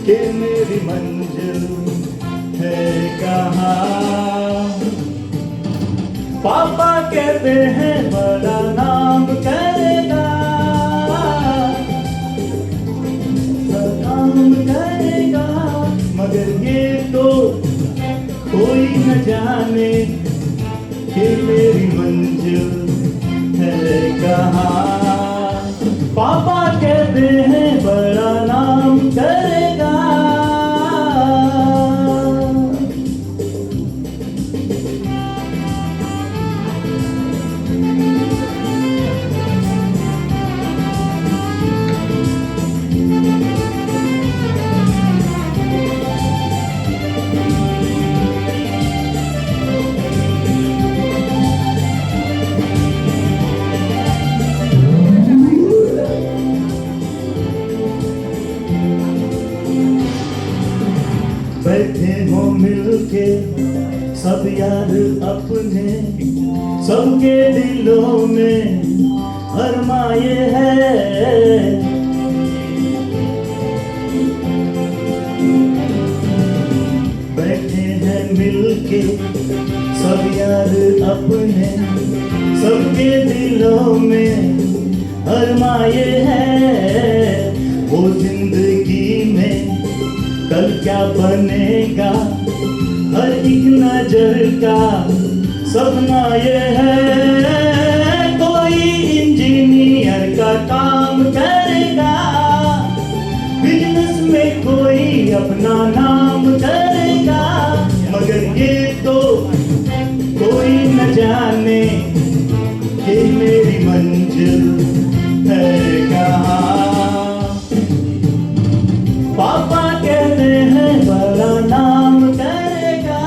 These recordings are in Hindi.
कि मेरी मंजिल है कहाँ। पापा कहते हैं बड़ा नाम करेगा, काम करेगा, मगर ये तो कोई न जाने कि मेरी मंजिल है कहाँ। पापा कहते हैं बड़ा नाम करेगा। बैठे हो मिलके सब यार अपने, सबके दिलों में अरमाए हैं। बैठे हैं मिलके सब यार अपने, सबके दिलों में अरमाए हैं। वो जिंदगी में कल क्या बनेगा, हर एक नजर का सपना ये है। कोई इंजीनियर का काम करेगा, बिजनेस में कोई अपना नाम करेगा, मगर ये तो कोई न जाने कि मेरी मंजिल है कहाँ। पापा कहते हैं बड़ा नाम करेगा।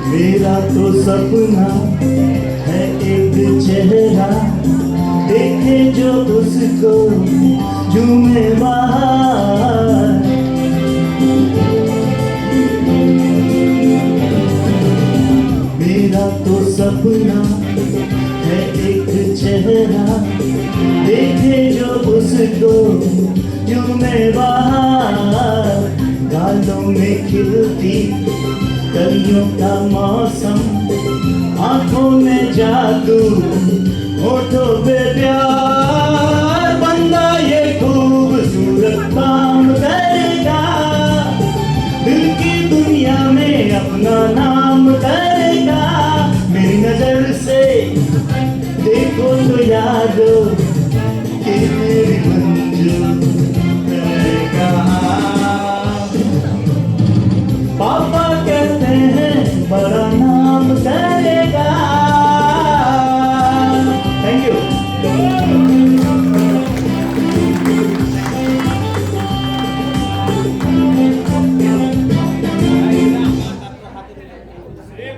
मेरा तो सपना है एक चेहरा, देखे जो उसको झूमे बाहर। मेरा तो सपना है एक चेहरा, देखे जो उसको झूमे बाहर। गालों में खिलती कलियों का मौसम, आंखों में जादू, होठों पे प्यार। बंदा ये खूबसूरत काम करेगा, दिल की दुनिया में अपना नाम करेगा। मेरी नजर से देखो तो यादो कि मेरी मंजिल है कहाँ। पापा कहते हैं बड़ा नाम करेगा। Thank you.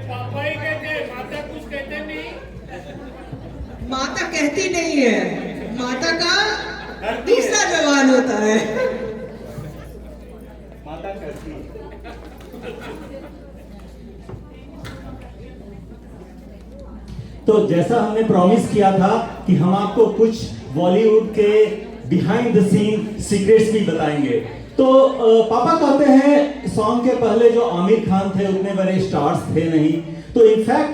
पापा ही कहते हैं, माता कुछ कहते नहीं। माता कहती नहीं है, माता का दूसरा जवान होता है। माता करती है। तो जैसा हमने प्रॉमिस किया था कि हम आपको कुछ बॉलीवुड के बिहाइंड द सीन सीक्रेट्स भी बताएंगे। तो पापा कहते हैं सॉन्ग के पहले जो आमिर खान थे उतने बड़े स्टार्स थे नहीं, तो इनफैक्ट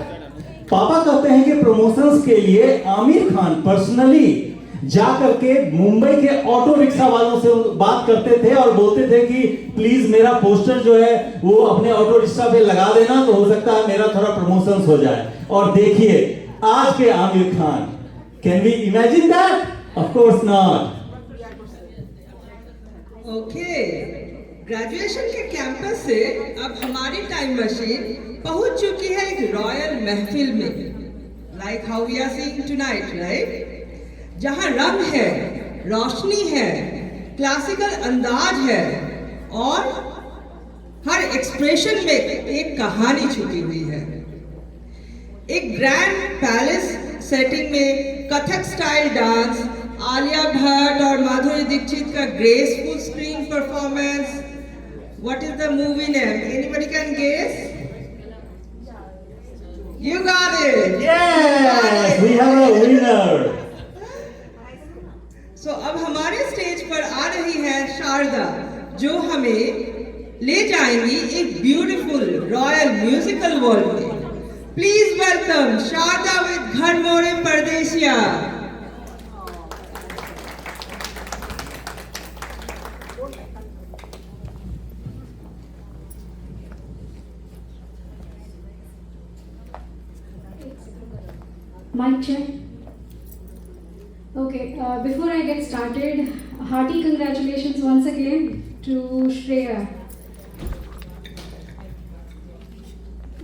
पापा कहते हैं कि प्रमोशंस के लिए आमिर खान पर्सनली जाकर के मुंबई के ऑटो रिक्शा वालों से बात करते थे और बोलते थे कि प्लीज मेरा पोस्टर जो है वो अपने ऑटो रिक्शा पे लगा देना, तो हो सकता है मेरा थोड़ा प्रमोशंस हो जाए। और देखिए आज के Aamir Khan, can we imagine that? Of course not. Okay, graduation के कैंपस से अब हमारी टाइम मशीन पहुंच चुकी है एक रॉयल महफिल में, like how we are seeing tonight, right? जहां रंग है, रोशनी है, क्लासिकल अंदाज है और हर एक्सप्रेशन में एक कहानी छुपी हुई है। एक ग्रैंड पैलेस सेटिंग में कथक स्टाइल डांस, आलिया भट्ट और माधुरी दीक्षित का graceful screen performance. What is the movie name? Anybody can guess? You got it. Yes, we have a winner. So अब हमारे स्टेज पर आ रही है शारदा, जो हमें ले जाएंगी एक ब्यूटीफुल रॉयल म्यूजिकल वर्ल्ड में। प्लीज वेलकम शारदा विद घर मोरे परदेसिया। Mic check. Okay, before I get started, hearty congratulations once again to Shreya.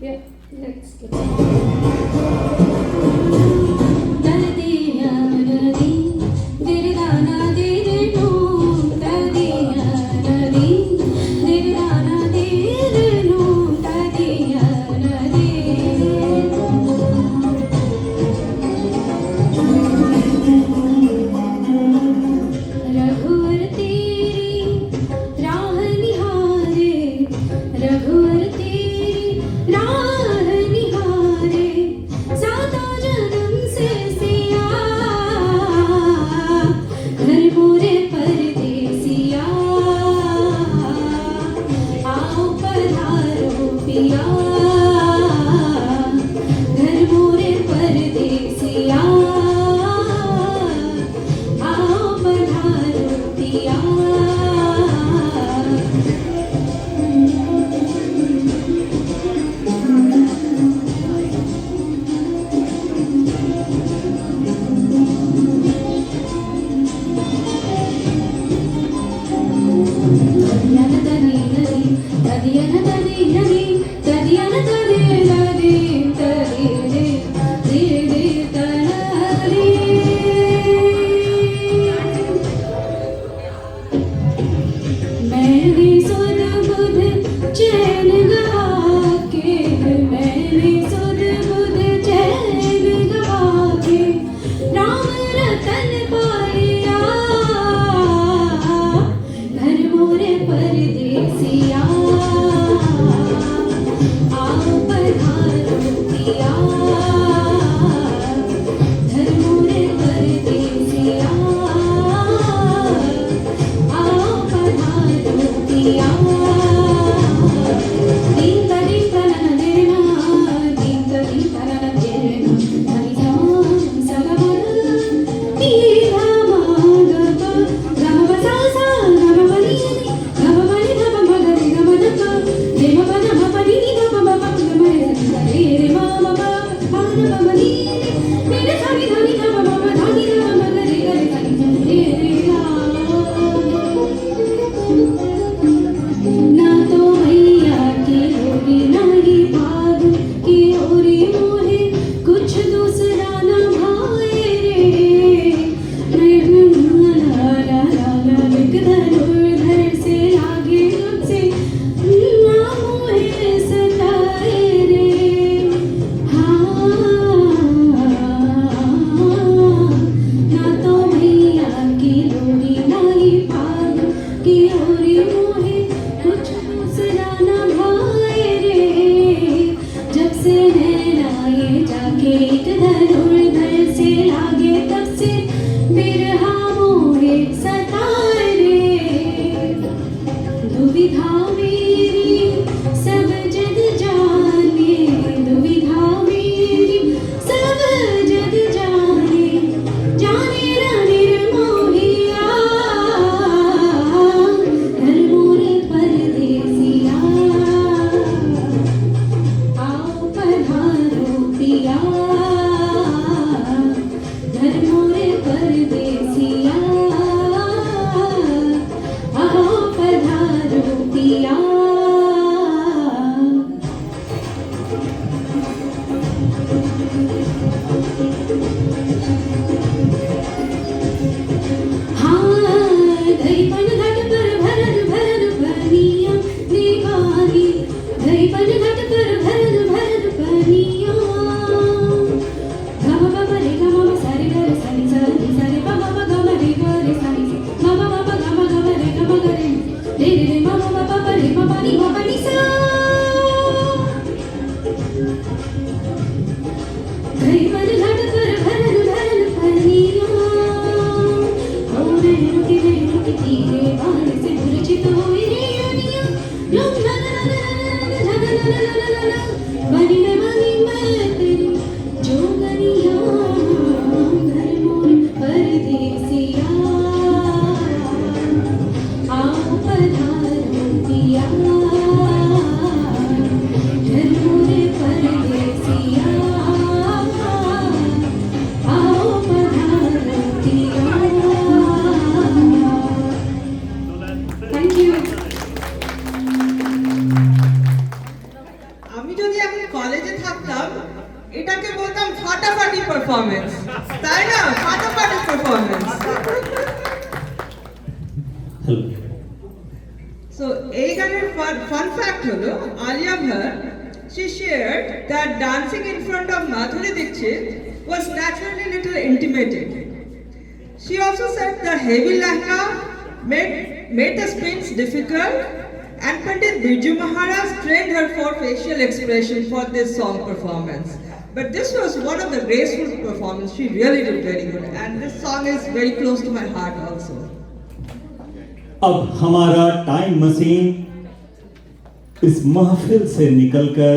Yeah, let's get रघुवर तेरी राह निहारे, रघुवर तेरी राह निहारे, सातों जन्म से सिया, घर मोरे परदेसिया, आओ पधारो पिया, घर मोरे परदेसिया, आओ पधारो पिया। मैंने सुध बुध चैन गवा के, मैंने सुध बुध चैन गवा के, राम रतन पाया, घर मोरे परदेसिया, आओ पधारो पिया, घर मोरे परदेसिया, आओ पधारो पिया। दीन दीन नन देना, दीन दीन नन देना, धनी धाम सगमन नीधा मागप, गम बसा सा गम बनी धप मगरे गम धप, रे म पद म पनी नी धप म प गम रे रे म म प प म म नी मेरे धनी धनी धप म म धनी धप मगरे गरे धनी रे रे गा। ना तो भैया की होगी ना ही भाग की ओरी मोहे, कुछ दूसरा ना भाए रे, ला ला ला ला लिख धनुर्धर से लागे मुझसे, ना मोहे सताए रे, हाँ। ना तो भैया की लोरी ना ही भाग की ओरी मोहे, कुछ दूसरा ना भाए रे, जब से नैना ये जाके एक धनुर्धर से लागे, तब से बिरहा मोहे सताए रे। दुविधा मेरी सब जग जाने, दुविधा मेरी सब जग जाने, जाने न निर्मोहिया, घर मोरे परदेसिया, आओ पधारो पिया, বলতাম এটাকে বলতাম ফাটাফাটি পারফরম্যান্স, তাই না? ফাটাফাটি পারফরম্যান্স। So, এই গানের fun fact হলো Alia Bhatt, she shared that dancing in front of Madhuri Dixit was naturally little intimidating. She also said the heavy lehenga made the spins difficult, and Pandit Birju Maharaj trained her for facial expression for this song performance. But this was one of the graceful performances. She really did very good, and this song is very close to my heart also. अब हमारा टाइम मशीन इस महफिल से निकलकर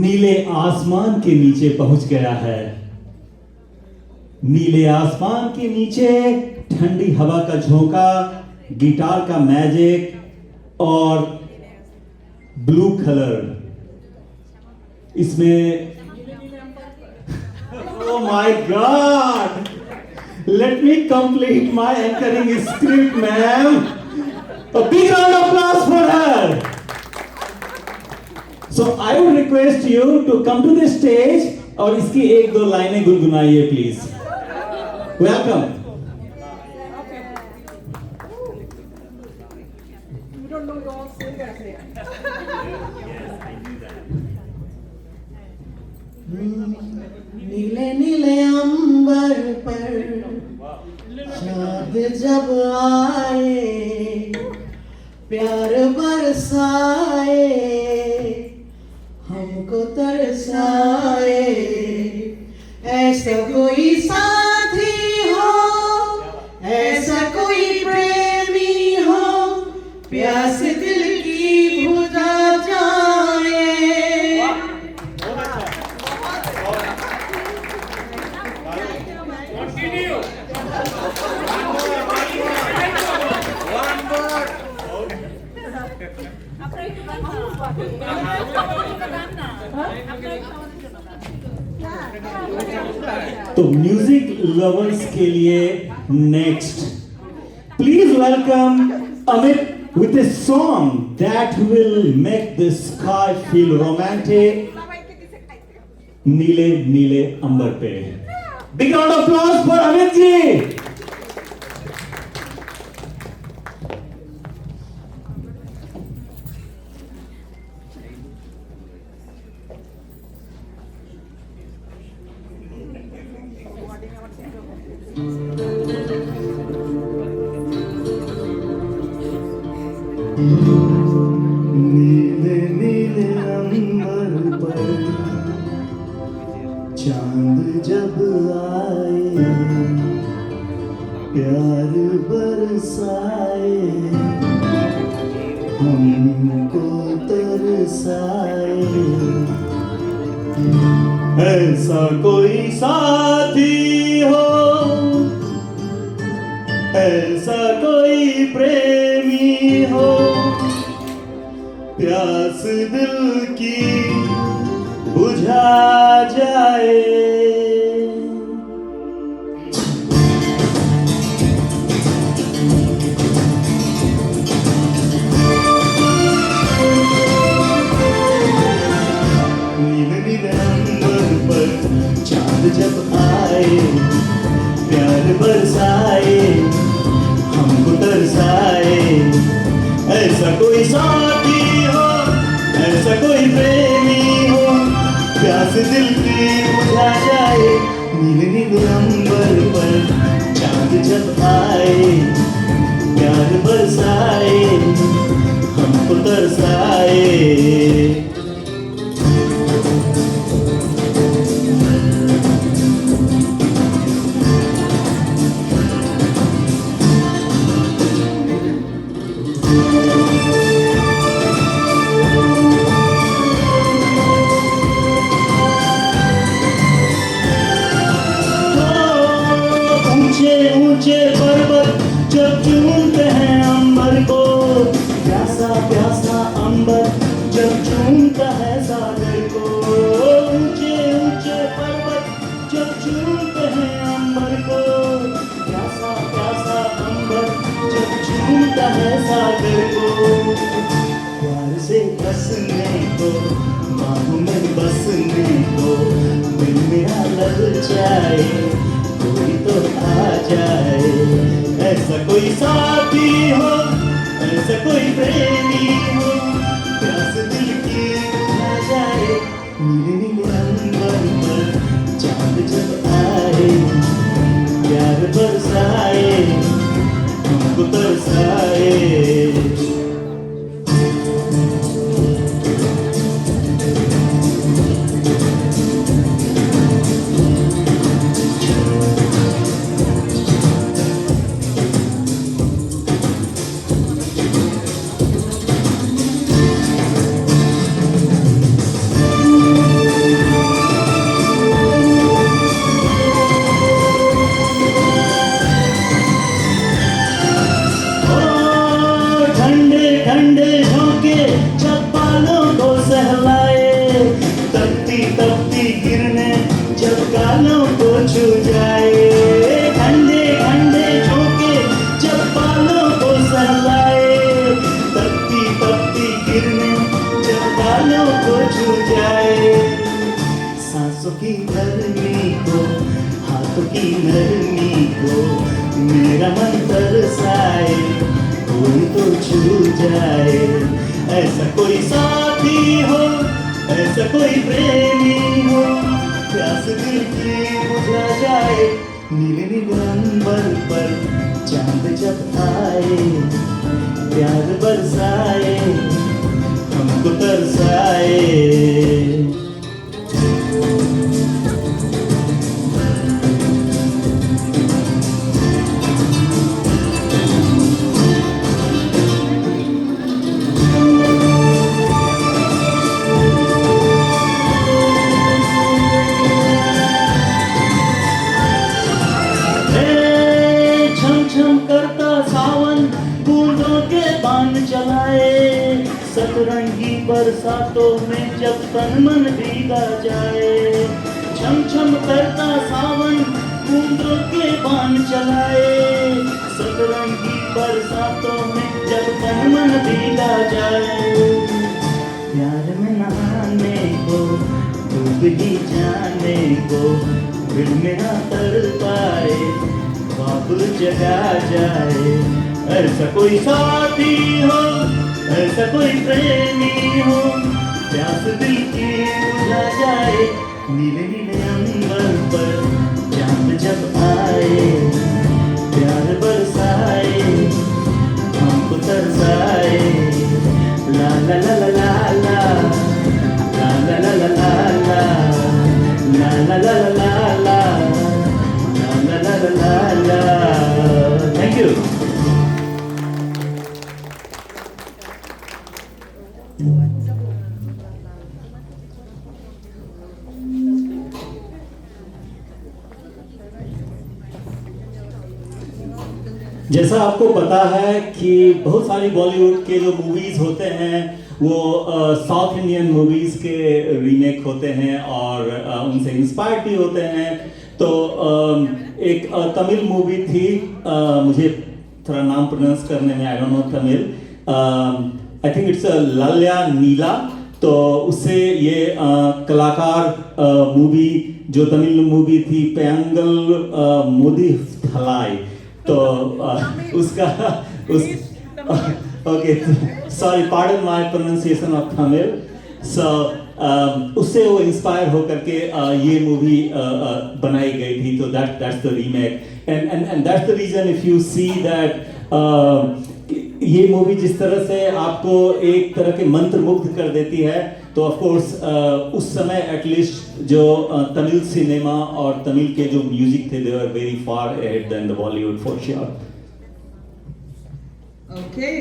नीले आसमान के नीचे पहुंच गया है। नीले आसमान के नीचे ठंडी हवा का झोंका, गिटार का मैजिक और ब्लू कलर इसमें। Oh my God, let me complete my anchoring script, ma'am. A big round of applause for her. So I would request you to come to the stage और इसकी एक दो लाइनें गुनगुनाइए प्लीज। वेलकम। नीले नीले अंबर पर चाँद जब आए, प्यार बरसाए, हमको तरसाए, ऐसा कोई साथी हो, ऐसा कोई प्रेमी हो, प्यास दिल की बुझा जाए। Continue. तो म्यूजिक लवर्स के लिए next please welcome Amit with a song that will make the sky feel romantic. नीले नीले अंबर पे। Big round of applause for Amit ji. नीले नीले अंबर पर चांद जब आए, प्यार बरसाए, हमको तरसाए, ऐसा कोई साथी हो, ऐसा कोई प्रेमी हो, प्यास दिल की बुझा जाए। नीले नीले अंबर पर चांद जब आए, प्यार बरसाए, हमको तरसाए, ऐसा कोई साथी हो, ऐसा कोई प्रेमी हो, प्यास दिल की बुझा जाए। नीले नीले अंबर पर चांद जब आए, प्यार बरसाए, हमको तरसाए। ऊंचे ऊंचे पर्वत जब चूमते हैं अंबर को, प्यासा प्यासा अंबर जब चूमते बचाए, कोई तो आ जाए। ऐसा कोई साथी हो, ऐसा कोई प्रेमी हो, प्यास दिल की बुझा जाए। नीले नीले अंबर पर चांद जब आए, प्यार बरसाए, हमको तरसाए। ठंडे ठंडे झोंके जब बालों को सहलाए, तपती तपती गिरने जब गालों को छू जाए। ठंडे ठंडे झोंके जब बालों को सहलाए, तपती तपती गिरने जब गालों को छू जाए। सांसों की गर्मी को, हाथों की नरमी को, मेरा मन तरसाए, कोई तो छू जाए। ऐसा कोई साथी हो, ऐसा कोई प्रेमी हो, प्यास दिल की बुझा जाए। नीले नीले अंबर पर चांद जब आए, प्यार बरसाए, हमको तरसाए। छम छम करता सावन बूंदों के बाण चलाए, सतरंगी बरसातों में जब तन मन भीगा जाए। छम छम करता सावन बूंदों के बाण चलाए, सतरंगी बरसातों में जब तन मन भीगा जाए। प्यार में नहाने को, डूब ही जाने को, दिल मेरा तर पाए, ख्वाब जगा जाए। ऐसा कोई साथी हो, ऐसा कोई प्रेमी हो, प्यास दिल की बुझा जाए। नीले नीले अंबर पर चांद जब आए, प्यार बरसाए, हमको तरसाए। ला ला ला ला ला ला ला ला ला ला ला ला ला ला ला ला ला ला ला। Thank you. जैसा आपको पता है कि बहुत सारी बॉलीवुड के जो मूवीज होते हैं वो साउथ इंडियन मूवीज के रीमेक होते हैं और उनसे इंस्पायर्ड भी होते हैं। तो एक तमिल मूवी थी, मुझे थोड़ा नाम प्रोनाउंस करने में I don't know Tamil, I think it's लल्या नीला। तो उससे ये कलाकार मूवी जो तमिल मूवी थी पेंगल मोदी थलाई, तो उसका उस okay sorry pardon my pronunciation of Tamil. So उससे वो इंस्पायर होकर के ये मूवी बनाई गई थी। तो that's the remake and that's the reason if you see that ये मूवी जिस तरह से आपको एक तरह के मंत्र मुग्ध कर देती है, तो ऑफ कोर्स उस समय एटलीस्ट जो तमिल सिनेमा और तमिल के जो म्यूजिक थे they were very far ahead than the Bollywood for sure. Okay,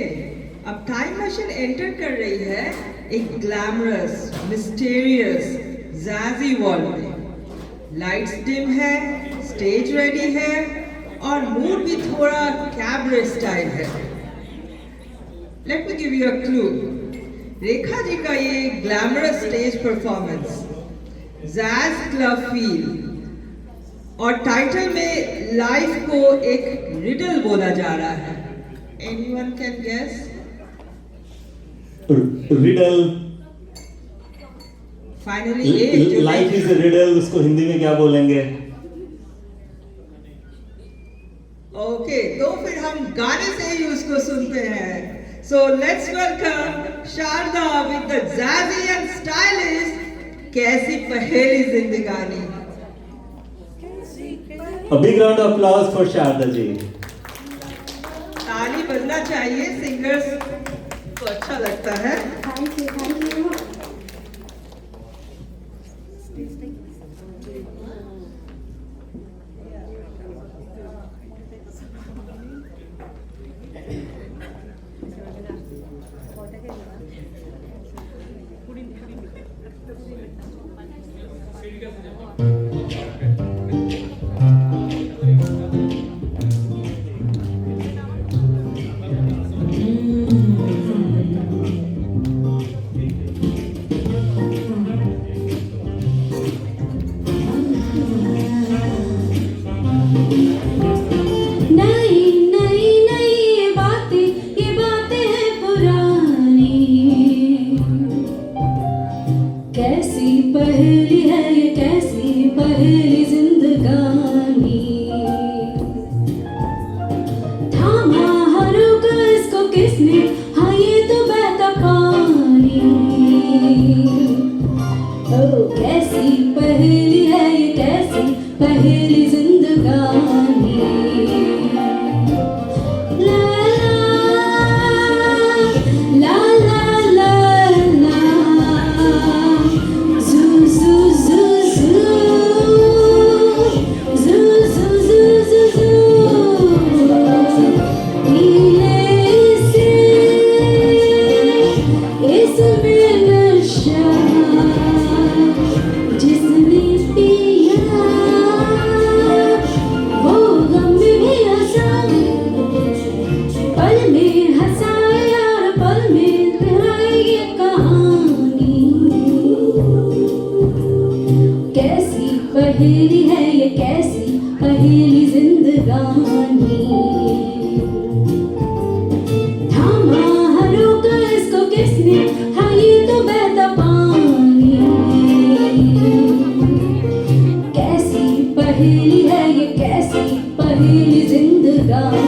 अब टाइम मशीन एंटर कर रही है एक ग्लैमरस, मिस्टीरियस, ज़ैज़ी वर्ल्ड में। लाइट्स डिम है, स्टेज रेडी है और मूड भी थोड़ा कैबरे स्टाइल है। Let me give you a clue. Rekha ji का ये glamorous stage performance, jazz club feel और टाइटल में लाइफ को एक रिडल बोला जा रहा है। Anyone can guess? Riddle, finally life is a riddle, उसको हिंदी में क्या बोलेंगे? गाने से ही उसको सुनते हैं. So let's welcome Sharda with the jazzy and stylish कैसी पहेली जिंदगानी. A big round of applause for Sharda ji. ताली बजना चाहिए, सिंगर्स को अच्छा लगता है. Thank you. नई नई नई ये बातें हैं पुरानी. कैसी पहेली है ये, कैसी पहेली जिंदगानी. थामा हरों का इसको किसने, हाँ ये तो बहता पानी. ओ कैसी पहेली है ये, कैसी पहेली जिंदगानी. ला ला ला ला zoo zoo zoo zoo zoo zoo zoo zoo zoo. पीले से इसमें नशा जिसने पिया वो गम भी हंसा. पल में हंसाए यार, पल में दोहराए ये कहानी. कैसी पहेली है ये, कैसी पहेली जिंदगानी. थामा हरों का इसको किसने, हाँ ये तो बहता पानी. कैसी पहेली है ये, कैसी पहेली जिंदगानी.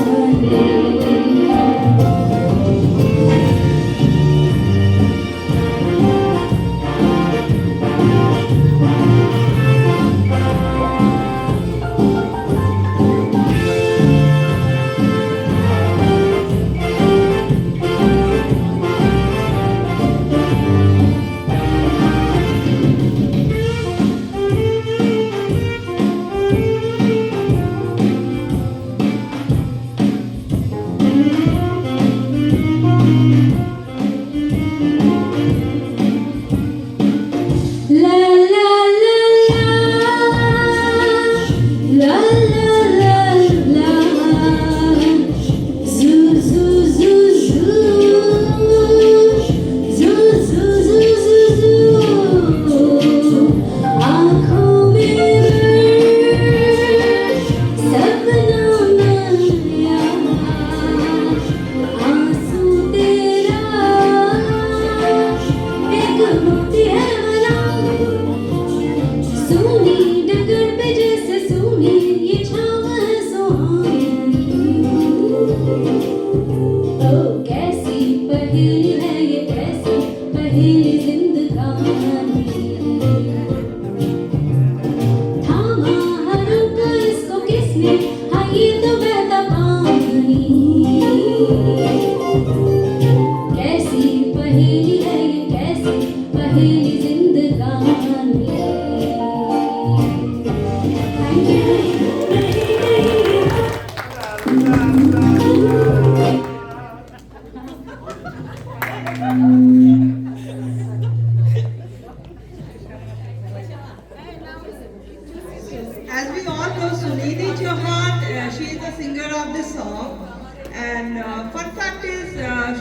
As we all know, Sunidhi Chauhan, she is the singer of this song. And fun fact is,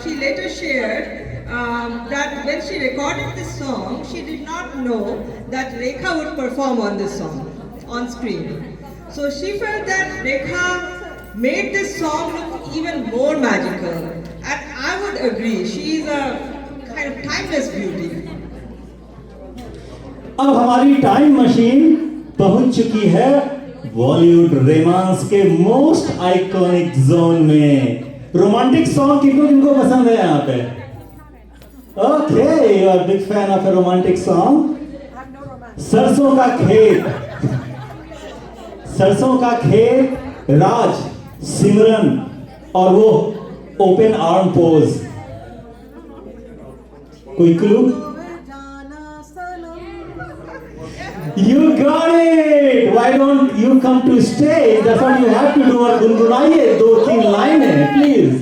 she later shared that when she recorded this song, she did not know that Rekha would perform on this song, on screen. So she felt that Rekha made this song look even more magical. And I would agree, she is a kind of timeless beauty. अब हमारी टाइम मशीन पहुंच चुकी है बॉलीवुड रोमांस के मोस्ट आइकॉनिक जोन में रोमांटिक सॉन्ग किनको किनको पसंद है यहाँ पे? Okay, you are big fan of a romantic song. सरसों का खेत, सरसों का खेत, राज, सिमरन और वो ओपन आर्म पोज। कोई clue? You got it! Why don't you come to stage? That's what you have to do. और गुनगुनाइए 2-3 लाइनें, please.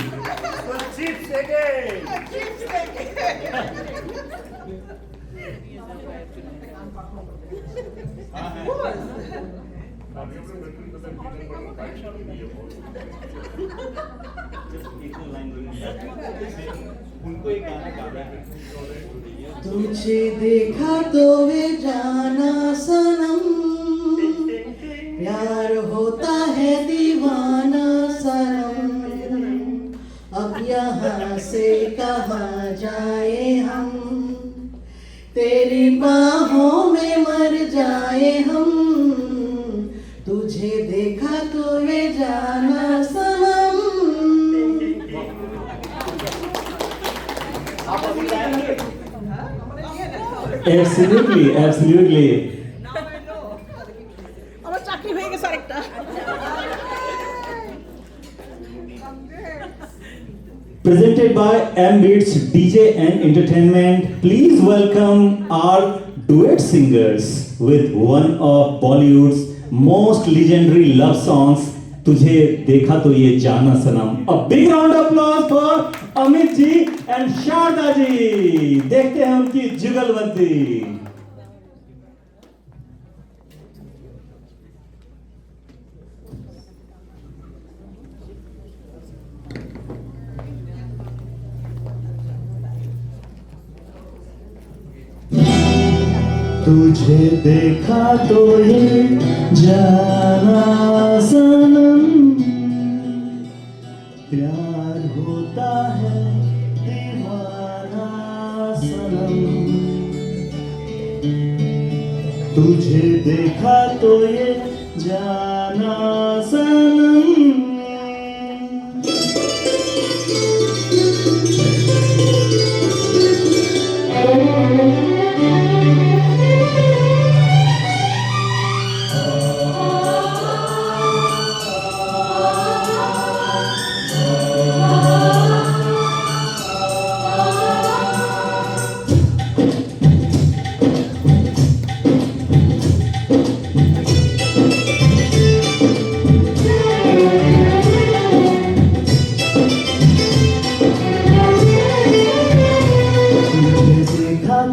तुझे देखा तो वे जाना सनम, प्यार होता है दीवाना सनम, अब यहाँ से कहाँ जाए हम, तेरी बाहों में मर जाए हम, तुझे देखा तो वे जाना सनम। Absolutely, absolutely. আমার চাকরি হয়ে গেছে আরেকটা। Presented by M Beats DJ and Entertainment. Please welcome our duet singers with one of Bollywood's most legendary love songs, तुझे देखा तो ये जाना सनम। A big round of applause for Amit ji and Sharda ji. देखते हैं उनकी जुगलबंदी। तुझे देखा तो ये जाना सनम, प्यार होता है दीवाना सनम, तुझे देखा तो ये जाना सनम।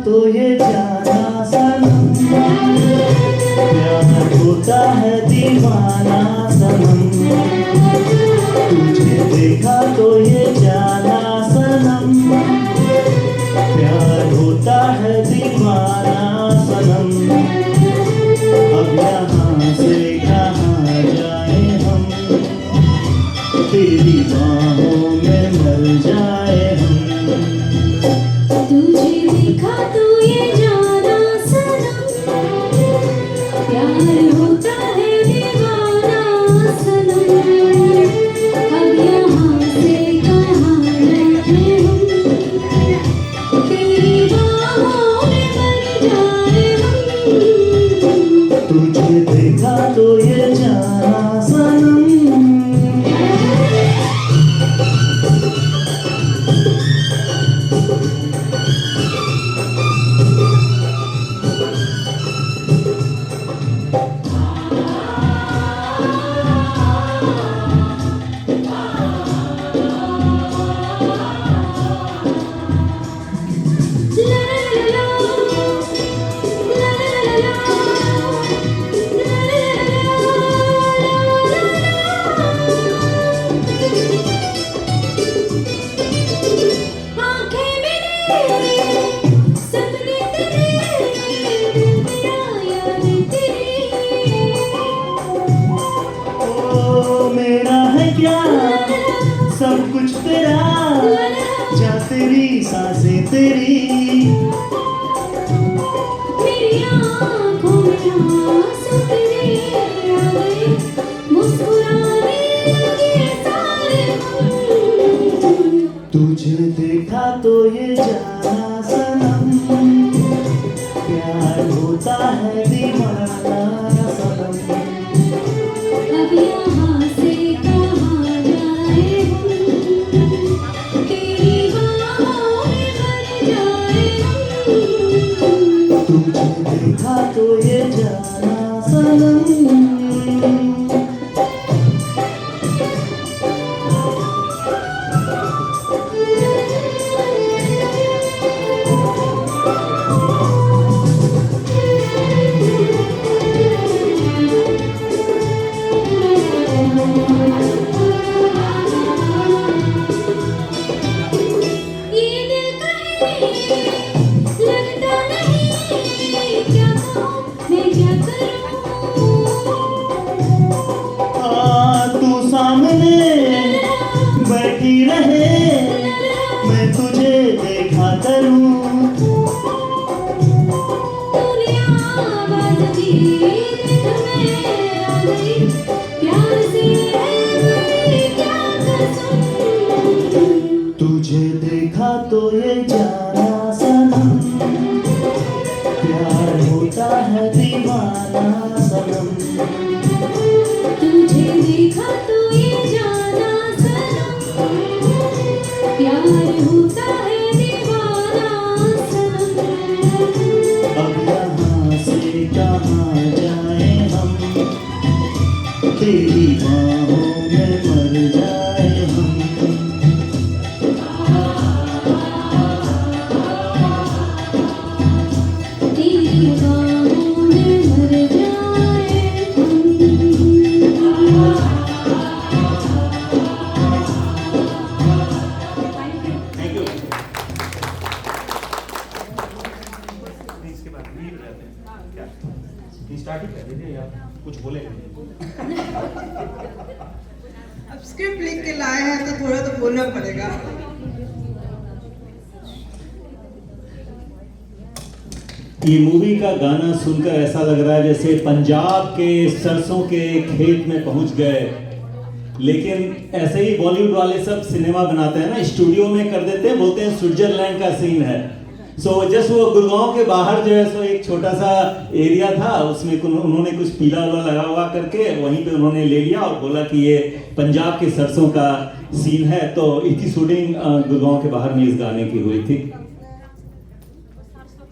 तो ये जाना सनम, प्यार होता है दीवाना सनम, तुझे देखा तो ये जाना सनम, प्यार होता है दीवाना सनम, अब यहाँ से कहाँ जाए हम, तेरी बाहों में मर जाए हम। तुझे देखा तो ये जाना सनम, प्यार होता है दीवाना सनम, अब यहाँ से कहाँ जाए हम, तेरी बाहों में मर जाए हम। तुझे देखा तो ये जाना सनम। सब कुछ तेरा, जा तेरी सांसें तेरी, मेरी आँखों में आंसू तेरे आ गए सनम। ये दिल कहे लगता नहीं, क्या कहूँ मैं क्या करूँ। तू सामने बैठी रहे, मैं तुझे देखा करूं। तूने आवाज़ दी तो मैं आ गई, प्यार से बड़ी क्या कसम। तुझे देखा तो ये जाना सनम, प्यार होता है दीवाना सनम। तुझे देखा तो ये जाना सनम, प्यार होता है दीवाना सनम। अब यहाँ से कहाँ जाए हम, तेरी बाहों में मर जाए हम। तेरी बाहों में मर जाए हम। Thank you. इसके बाद नहीं रहते हैं क्या? स्टार्ट ही कर दीजिए यार, कुछ बोले अब स्क्रिप्ट लिख के लाए हैं तो थोड़ा तो बोलना पड़ेगा। ये मूवी का गाना सुनकर ऐसा लग रहा है जैसे पंजाब के सरसों के खेत में पहुंच गए। लेकिन ऐसे ही बॉलीवुड वाले सब सिनेमा बनाते हैं ना, स्टूडियो में कर देते हैं, बोलते हैं स्विट्जरलैंड का सीन है। सो जस्ट वो गुड़गांव के बाहर जो है सो एक छोटा सा एरिया था, उसमें उन्होंने कुछ पीला वाला लगा हुआ करके वहीं पे उन्होंने ले लिया और बोला कि ये पंजाब के सरसों का सीन है। तो इसकी शूटिंग गुड़गांव के बाहर में इस गाने की हुई थी।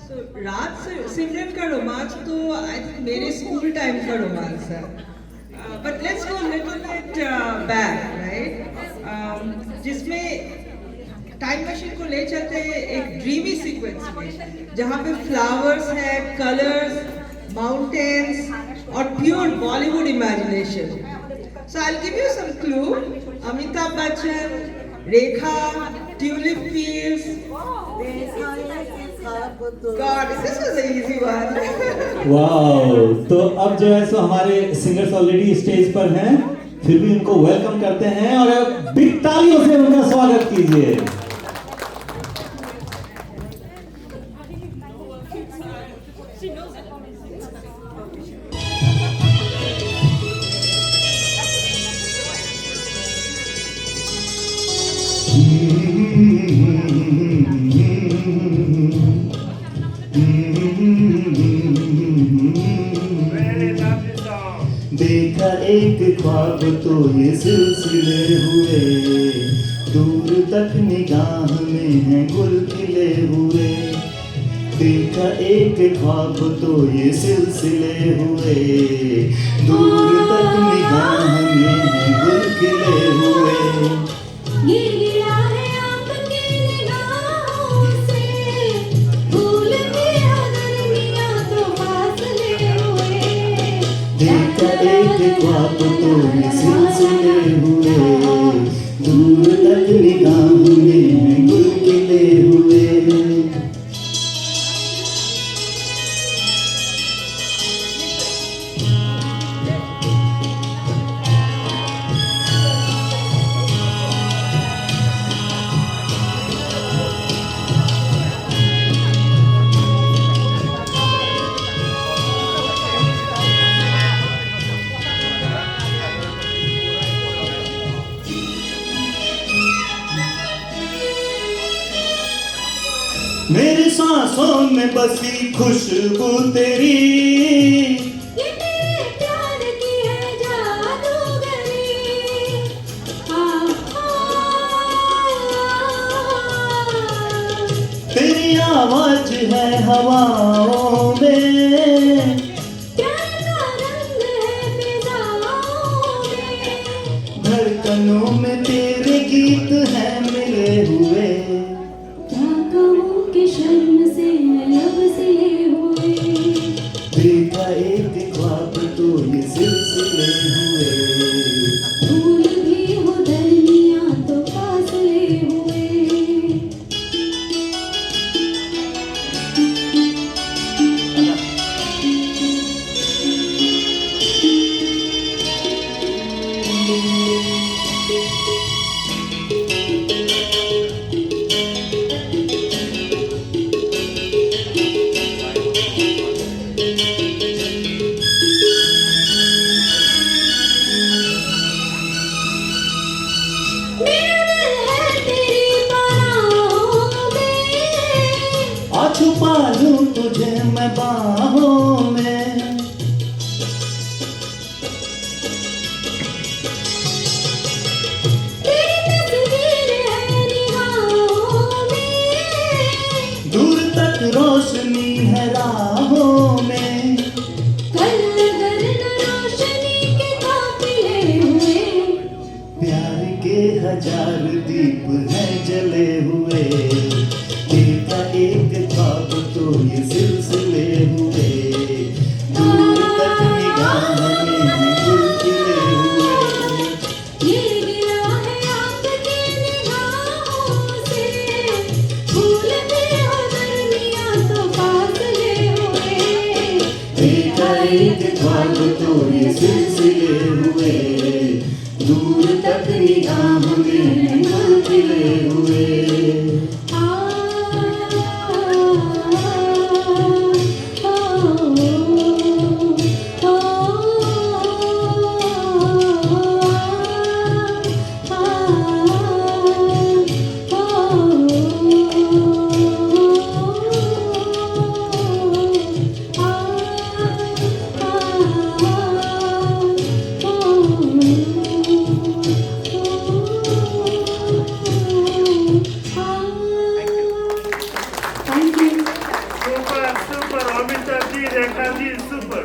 So, रात से सिमरन का रोमांच तो आई थिंक मेरे स्कूल टाइम का रोमांच है। But let's go little bit back, right, जिसमें टाइम मशीन को ले चलते हैं एक ड्रीमी सीक्वेंस में, जहाँ पे फ्लावर्स है, कलर्स, माउंटेन्स और pure Bollywood imagination. So I will give you some clue. Amitabh Bachchan, Rekha, tulip fields. God, this was an easy one. Wow, तो अब जो है सो हमारे सिंगर्स ऑलरेडी स्टेज पर हैं, फिर भी उनको वेलकम करते हैं और अब बिग तालियों से उनका स्वागत कीजिए। Very lovely song. देखा एक ख्वाब तो ये सिलसिले हुए, दूर तक निगाह में है गुल खिले हुए। देखा एक ख्वाब तो ये सिलसिले हुए, दूर तक निगाह में है गुल खिले हुए। ये गिरा है आपकी निगाहों से, भूल गया दुनिया तो फासले हुए। देखा एक ख्वाब तो ये सिलसिले हुए, दूर तक निगाह में है गुल खिले हुए। मेरी सांसों में बसी खुशबू तेरी, ये मेरे प्यार की है जादूगरी। तेरी आवाज है हवाओं में, प्यार का रंग धड़कनों में तेरे गीत हैं मिले हुए। क्या कहूँ कि शर्म से लब सिले हुए। देखा एक ख्वाब तो ये सिलसिले हुए। भूल भी हो दरमियाँ तो फासले हुए। मेरा दिल है तेरी बाहों में। आ छुपा लूं तुझे मैं बाहों में। तेरी तस्वीर है निगाहों में। दूर तक रोशनी है राहों में। कल अगर न रोशनी के काफिले हुए। प्यार के हजार दीप हैं जले हुए। देखा एक ख्वाब तो ये सिलसिले हुए। दूर तक निगाह में हैं गुल खिले हुए। ये गिला है आपकी निगाहों से। भूल भी हो दरमियाँ तो फासले हुए। देखा एक ख्वाब तो ये सिलसिले हुए। दूर तक निगाह में हैं गुल खिले हुए। Thank you. Super super Amitabh ji, Rekha ji, super.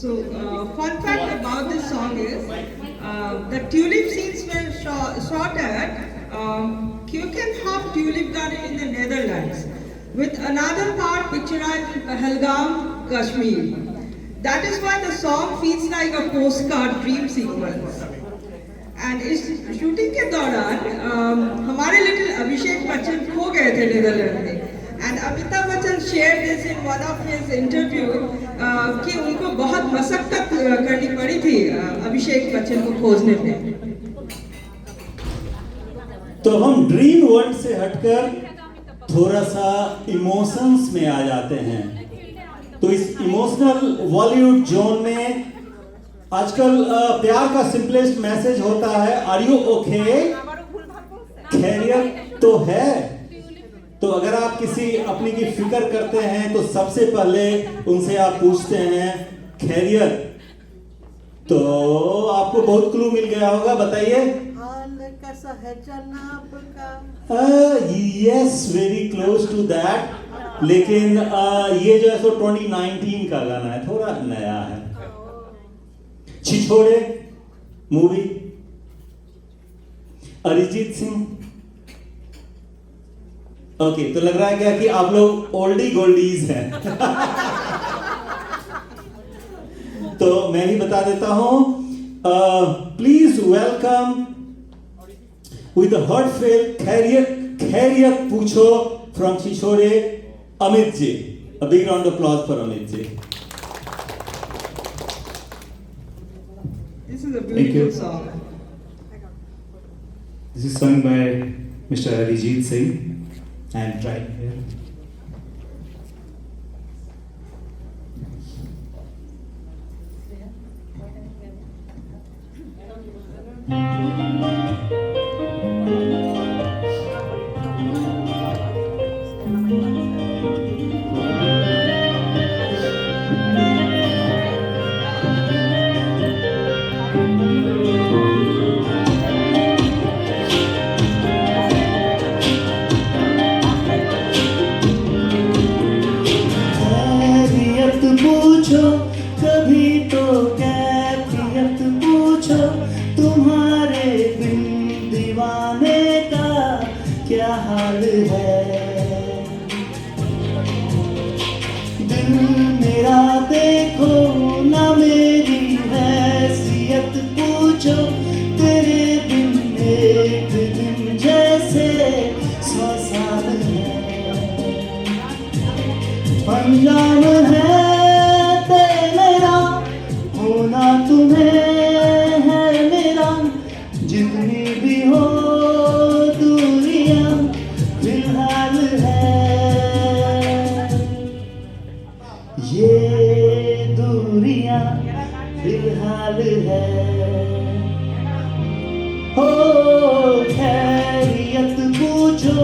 So, fun fact about this song is the tulip scenes were shot at Keukenhof Tulip Garden in the Netherlands, with another part picturized in Pahalgam, Kashmir. That is why the song feels like a postcard dream sequence. And इस शूटिंग के दौरान हमारे लिटिल अभिषेक बच्चन खो गए थे नीदरलैंड में. And Amitabh Bachchan shared this in one of his interview कि उनको बहुत मशक्कत करनी पड़ी थी अभिषेक बच्चन को खोजने में. तो हम ड्रीम वर्ल्ड से हटकर थोड़ा सा इमोशंस में आ जाते हैं. तो इस इमोशनल बॉलीवुड जोन में आजकल प्यार का सिंपलेस्ट मैसेज होता है, आर यू ओके, खैरियत तो है. तो अगर आप किसी अपनी की फिक्र करते हैं तो सबसे पहले उनसे आप पूछते हैं खैरियत. तो आपको बहुत क्लू मिल गया होगा, बताइए. हाल कैसा है जनाब का? Yes, very close to that. लेकिन ये जो है सो 2019 का गाना है, थोड़ा नया है. छिछोरे मूवी, अरिजीत सिंह. ओके, तो लग रहा है क्या कि आप लोग ओल्डी गोल्डीज हैं. तो मैं ही बता देता हूं. प्लीज वेलकम विद हार्टफेल्ट खैरियत पूछो from Chhichhore, Amit ji. A big round of applause for Amit ji. This is a Thank beautiful you. song. This is sung by Mr. Arijit Singh. I am trying here. जितनी भी हो दूरियां फिलहाल है, ये दूरियां फिलहाल है। हो खैरियत पूछो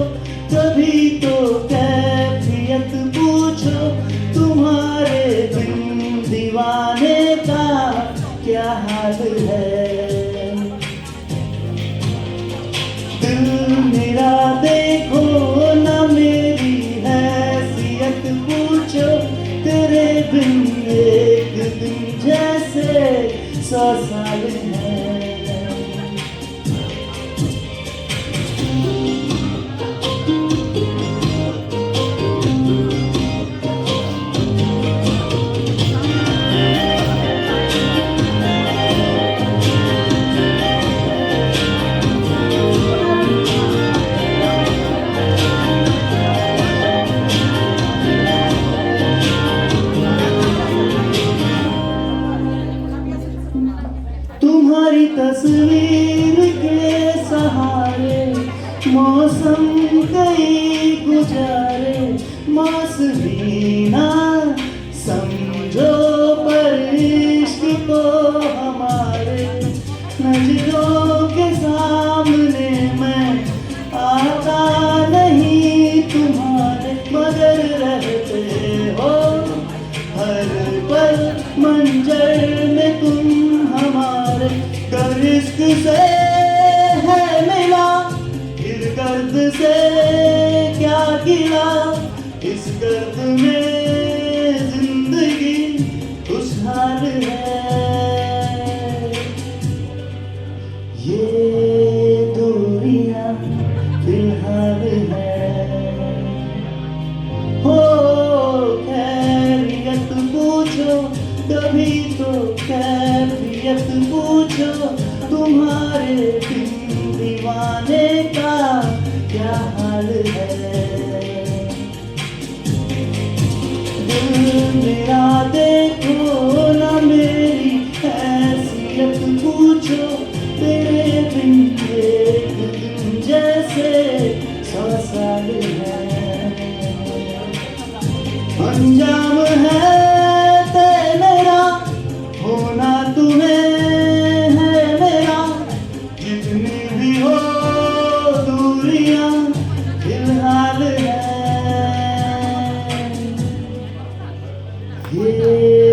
कभी तो कैफियत पूछो, तुम्हारे बिन दीवाने का क्या हाल है। दिल मेरा देखो ना मेरी हैसियत पूछो, तेरे बिन एक दिन जैसे 100 साल है। तुम्हारी तस्वीर के सहारे मौसम कई गुजारे, मौसमी ना समझो पर इश्क को हमारे, नजरों के सामने मैं आता नहीं तुम्हारे, मगर रहते हो हर पल मंजर में तुम हमारे। कर इश्क से है मिला फिर दर्द से क्या गिला, इस दर्द में जिंदगी खुशहाल है। ये दूरियां फिलहाल है। हो खैरियत पूछो कभी तो कैफियत पूछो, तुम्हारे बिन दीवाने का क्या हाल है। दिल मेरा देखो ना मेरी हैसियत पूछो, तेरे बिन एक दिन जैसे 100 साल है। अंजाम है तेरा होना तुम्हें है मेरा, जितनी भी हो दूरियां फिलहाल है। ये